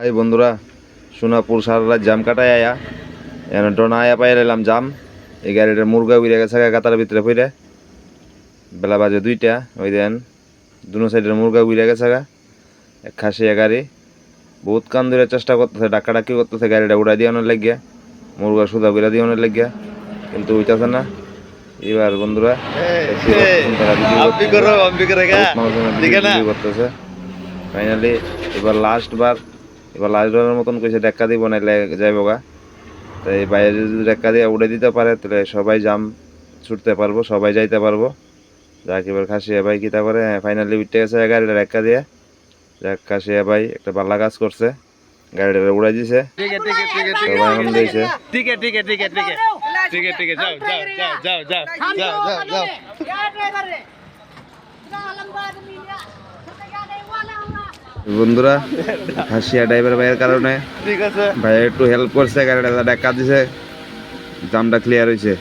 এই বন্ধুরা সোনাপুর সারা রাত জাম কাটায় আয়া এনে ডোনা আয়া পাই এলাম জাম এই গাড়িটার মুরগা উড়ে গেছে গাতার ভিতরে পড়ে বেলা বাজে 2টা ওই দেন দুনো সাইডের মুরগা উড়ে গেছে এক খাসিয়া গাড়ি বহুত কান ধরে চেষ্টা করতেছে ডাকাডাকি করতেছে গাড়িটা উড়াই দিয়ে অনেক লাগিয়া মুরগা সুদা উড়া দিয়ে অনেক লাগিয়া কিন্তু উইতাছে না। এবার বন্ধুরা করতেছে ফাইনালি এবার লাস্টবারের মতন কইছে ধাক্কা দিব নাইলে যাইব গা। তাই বাইরে যদি ধাক্কা দিয়ে উড়ে দিতে পারে তাহলে সবাই জাম ছুটতে পারবো, সবাই যাইতে পারবো। যাক এবার খাসিয়া ভাই কিতা করে ফাইনালি উঠতে গেছে গাড়িটা ধাক্কা দিয়ে। যাক খাসিয়া ভাই একটা ভালো কাজ করছে, গাড়িটা উড়াই দিছে, সবাই আনন্দ হয়েছে। বন্ধুরা খাসিয়া ড্রাইভার ভাইয়ের কারণে ভাই একটু হেল্প করছে, গাড়িটা ধাক্কা দিছে, জামটা ক্লিয়ার হয়েছে।